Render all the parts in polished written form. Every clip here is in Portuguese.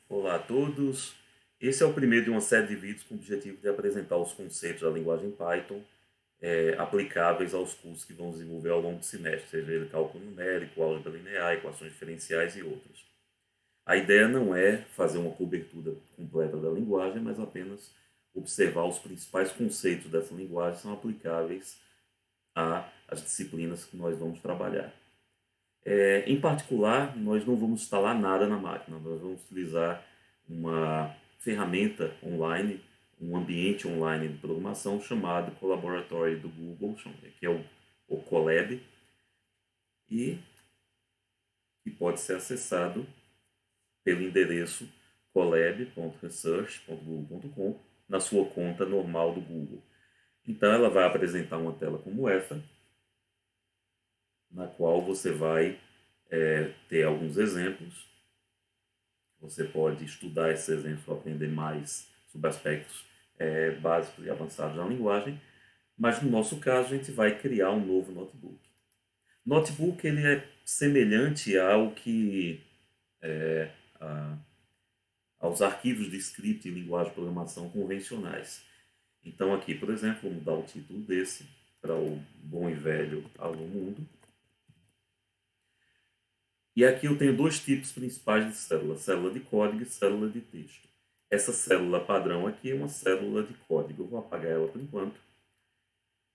Olá a todos. Esse é o primeiro de uma série de vídeos com o objetivo de apresentar os conceitos da linguagem Python aplicáveis aos cursos que vão desenvolver ao longo do semestre, seja ele cálculo numérico, álgebra linear, equações diferenciais e outros. A ideia não é fazer uma cobertura completa da linguagem, mas apenas observar os principais conceitos dessa linguagem que são aplicáveis às disciplinas que nós vamos trabalhar. Em particular, nós não vamos instalar nada na máquina, nós vamos utilizar uma ferramenta online, um ambiente online de programação chamado Collaboratory do Google, que é o Colab, e que pode ser acessado pelo endereço colab.research.google.com na sua conta normal do Google. Então ela vai apresentar uma tela como essa, na qual você vai ter alguns exemplos. Você pode estudar esses exemplos para aprender mais sobre aspectos básicos e avançados da linguagem, mas no nosso caso a gente vai criar um novo notebook. Notebook ele é semelhante ao que aos arquivos de script e linguagem de programação convencionais. Então aqui, por exemplo, vou mudar o título desse para o bom e velho Alô Mundo. E aqui eu tenho dois tipos principais de célula, célula de código e célula de texto. Essa célula padrão aqui é uma célula de código, eu vou apagar ela por enquanto.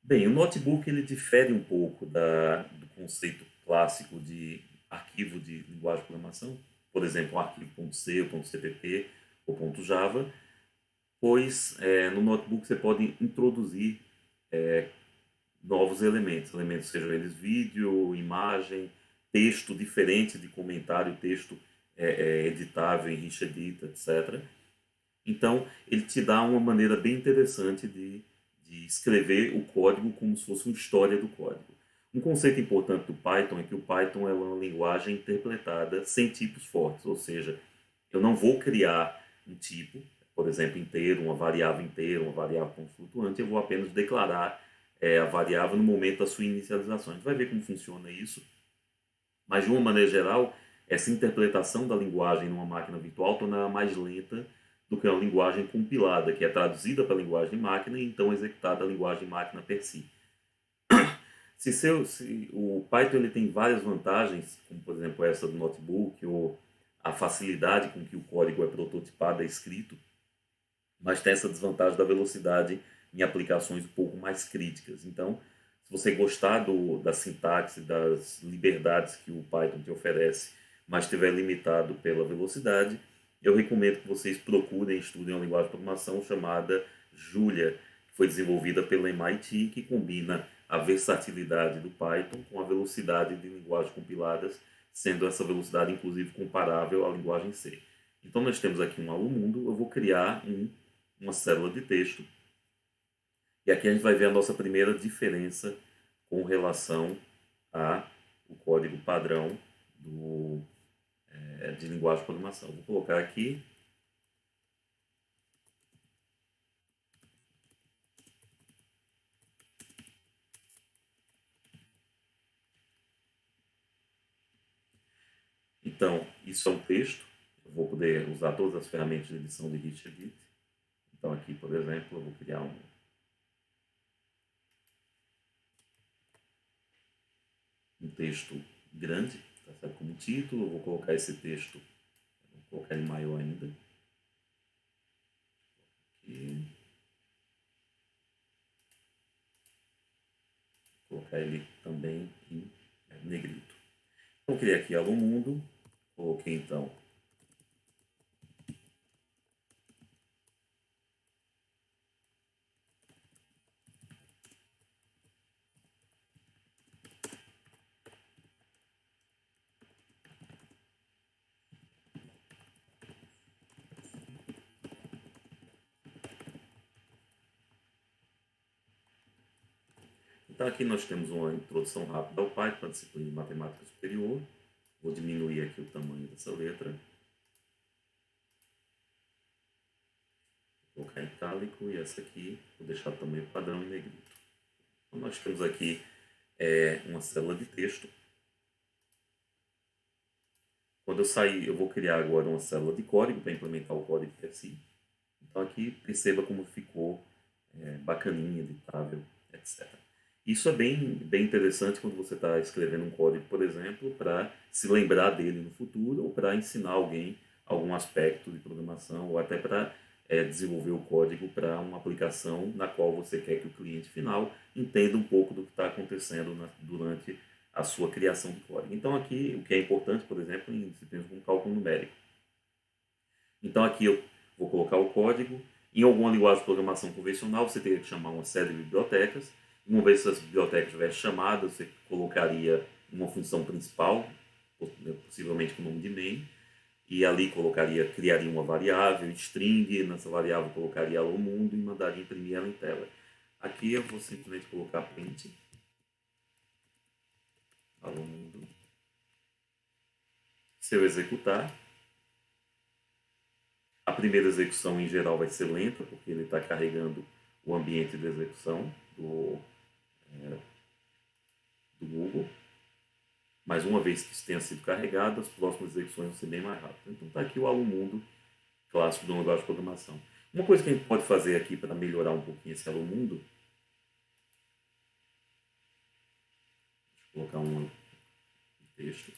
Bem, o notebook ele difere um pouco do conceito clássico de arquivo de linguagem de programação, por exemplo, um arquivo .c, .cpp ou .java, pois no notebook você pode introduzir novos elementos sejam eles vídeo, imagem, texto diferente de comentário, texto editável em Rich Edit, etc. Então, ele te dá uma maneira bem interessante de escrever o código como se fosse uma história do código. Um conceito importante do Python é que o Python é uma linguagem interpretada sem tipos fortes, ou seja, eu não vou criar um tipo, por exemplo, inteiro, uma variável inteira, uma variável flutuante, eu vou apenas declarar a variável no momento da sua inicialização. A gente vai ver como funciona isso, mas de uma maneira geral, essa interpretação da linguagem numa máquina virtual torna ela mais lenta do que uma linguagem compilada, que é traduzida para a linguagem de máquina e então executada a linguagem de máquina per si. Se o Python ele tem várias vantagens, como por exemplo essa do notebook, ou a facilidade com que o código é prototipado, é escrito, mas tem essa desvantagem da velocidade em aplicações um pouco mais críticas. Então, se você gostar da sintaxe, das liberdades que o Python te oferece, mas estiver limitado pela velocidade, eu recomendo que vocês procurem e estudem uma linguagem de programação chamada Julia, que foi desenvolvida pela MIT, que combina a versatilidade do Python com a velocidade de linguagens compiladas, sendo essa velocidade inclusive comparável à linguagem C. Então nós temos aqui um Alô Mundo, eu vou criar uma célula de texto. E aqui a gente vai ver a nossa primeira diferença com relação ao código padrão de linguagem de programação. Vou colocar aqui. Então, isso é um texto. Eu vou poder usar todas as ferramentas de edição de Rich Edit. Então, aqui, por exemplo, eu vou criar um texto grande, tá certo? Como título. Eu vou colocar esse texto, vou colocar ele maior ainda. Aqui. Vou colocar ele também em negrito. Então, criei aqui Alô Mundo. Coloquei então Então aqui nós temos uma introdução rápida ao Python, a disciplina de matemática superior. Vou diminuir aqui o tamanho dessa letra. Vou colocar em itálico e essa aqui vou deixar o tamanho padrão em negrito. Então nós temos aqui uma célula de texto. Quando eu sair, eu vou criar agora uma célula de código para implementar o código si. Então aqui perceba como ficou bacaninha, editável, etc. Isso é bem interessante quando você está escrevendo um código, por exemplo, para se lembrar dele no futuro ou para ensinar alguém algum aspecto de programação ou até para desenvolver o código para uma aplicação na qual você quer que o cliente final entenda um pouco do que está acontecendo durante a sua criação de código. Então aqui o que é importante, por exemplo, em disciplinas como cálculo numérico. Então aqui eu vou colocar o código. Em alguma linguagem de programação convencional, você teria que chamar uma série de bibliotecas. Uma vez que essas bibliotecas estiverem chamadas, você colocaria uma função principal, possivelmente com o nome de main, e ali criaria uma variável string, nessa variável colocaria alô mundo e mandaria imprimir ela em tela. Aqui eu vou simplesmente colocar print alô mundo. Se eu executar, a primeira execução em geral vai ser lenta, porque ele está carregando o ambiente de execução do Google. Mas uma vez que isso tenha sido carregado, as próximas execuções vão ser bem mais rápidas. Então está aqui o Alô Mundo clássico do negócio de programação. Uma coisa que a gente pode fazer aqui para melhorar um pouquinho esse Alô Mundo, deixa eu colocar um texto.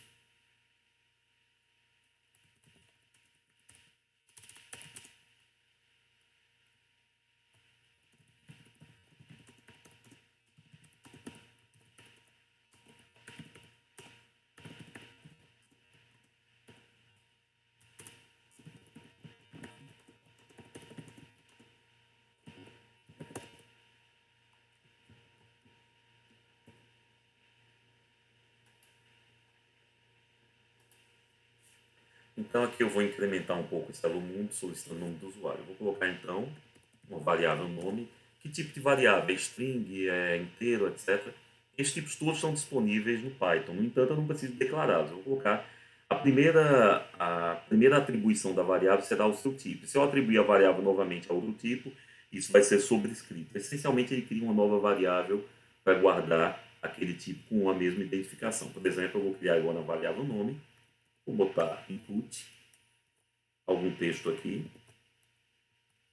Então aqui eu vou incrementar um pouco esse Alô Mundo solicitando o nome do usuário. Eu vou colocar então uma variável nome. Que tipo de variável? String, inteiro, etc. Esses tipos todos estão disponíveis no Python. No entanto, eu não preciso declará-los. Eu vou colocar a primeira atribuição da variável será o seu tipo. Se eu atribuir a variável novamente a outro tipo, isso vai ser sobrescrito. Essencialmente, ele cria uma nova variável para guardar aquele tipo com a mesma identificação. Por exemplo, eu vou criar agora a variável nome. Vou botar input, algum texto aqui,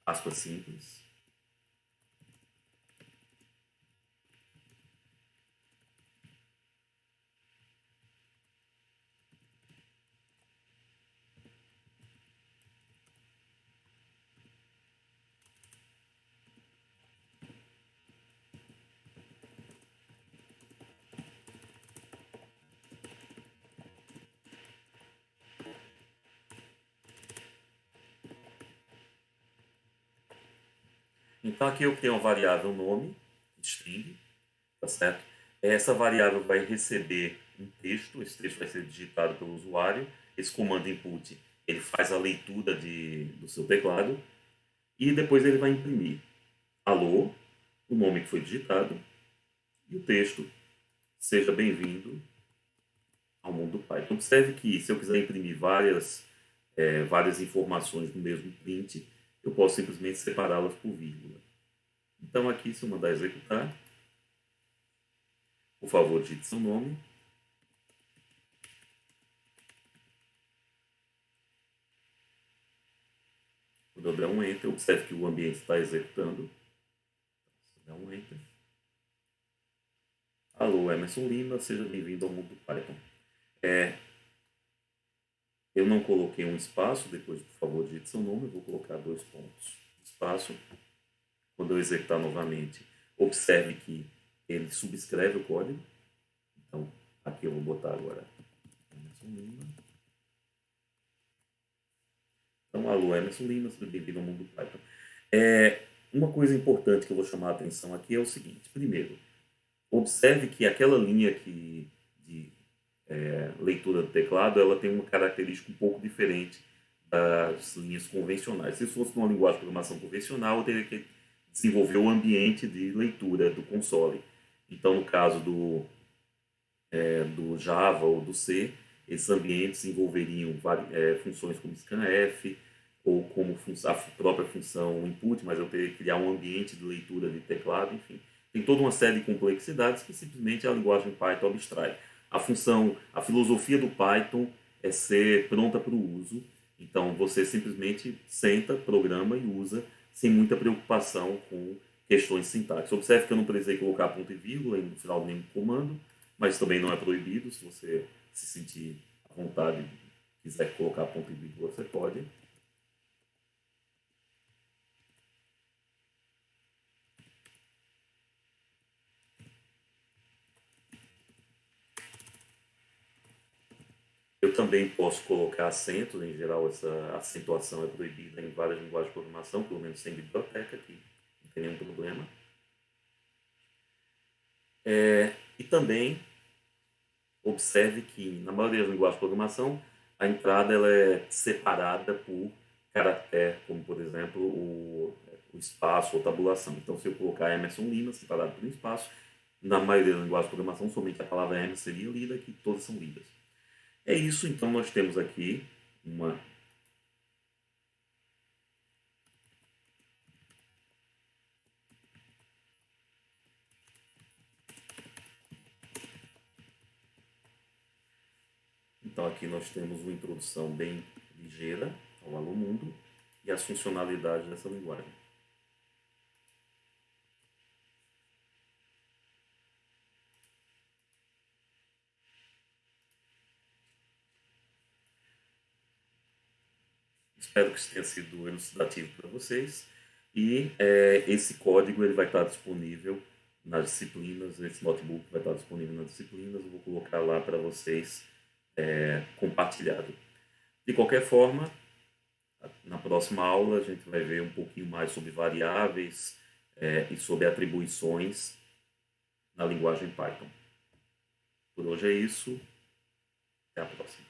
aspas simples. Então aqui eu tenho uma variável nome, string, tá certo? Essa variável vai receber um texto, esse texto vai ser digitado pelo usuário, esse comando input ele faz a leitura do seu teclado e depois ele vai imprimir alô, o nome que foi digitado e o texto, seja bem-vindo ao mundo do Python. Observe que se eu quiser imprimir várias informações no mesmo print, eu posso simplesmente separá-las por vírgula. Então aqui, se eu mandar executar, por favor, digite seu nome. Quando eu der um Enter, observe que o ambiente está executando. Se eu der um Enter. Alô, Emerson Lima, seja bem-vindo ao mundo do Python. Eu não coloquei um espaço, depois, por favor, digite seu nome, eu vou colocar 2 pontos. Espaço. Quando eu executar novamente, observe que ele subscreve o código. Então, aqui eu vou botar agora Emerson Lima. Então, alô, Emerson Lima, seja bem-vindo ao mundo do Python. Uma coisa importante que eu vou chamar a atenção aqui é o seguinte. Primeiro, observe que aquela linha de leitura do teclado, ela tem uma característica um pouco diferente das linhas convencionais. Se fosse uma linguagem de programação convencional, eu teria que desenvolver o ambiente de leitura do console. Então, no caso do Java ou do C, esses ambientes envolveriam funções como scanf, ou como a própria função input, mas eu teria que criar um ambiente de leitura de teclado, enfim. Tem toda uma série de complexidades que simplesmente a linguagem Python abstrai. A filosofia do Python é ser pronta para o uso. Então você simplesmente senta, programa e usa sem muita preocupação com questões de sintaxe. Observe que eu não precisei colocar ponto e vírgula no final de nenhum comando, mas também não é proibido. Se você se sentir à vontade, quiser colocar ponto e vírgula, você pode. Eu também posso colocar acentos, em geral essa acentuação é proibida em várias linguagens de programação, pelo menos sem biblioteca, que não tem nenhum problema. E também observe que na maioria das linguagens de programação a entrada ela é separada por caractere, como por exemplo o espaço ou tabulação. Então se eu colocar Emerson Lima separado por um espaço, na maioria das linguagens de programação somente a palavra Emerson seria lida, que todas são lidas. É isso, então nós temos aqui uma Então aqui nós temos uma introdução bem ligeira ao Alô Mundo e as funcionalidades dessa linguagem. Espero que isso tenha sido elucidativo para vocês. E esse código ele vai estar disponível nas disciplinas, esse notebook vai estar disponível nas disciplinas, eu vou colocar lá para vocês compartilhado. De qualquer forma, na próxima aula a gente vai ver um pouquinho mais sobre variáveis e sobre atribuições na linguagem Python. Por hoje é isso. Até a próxima.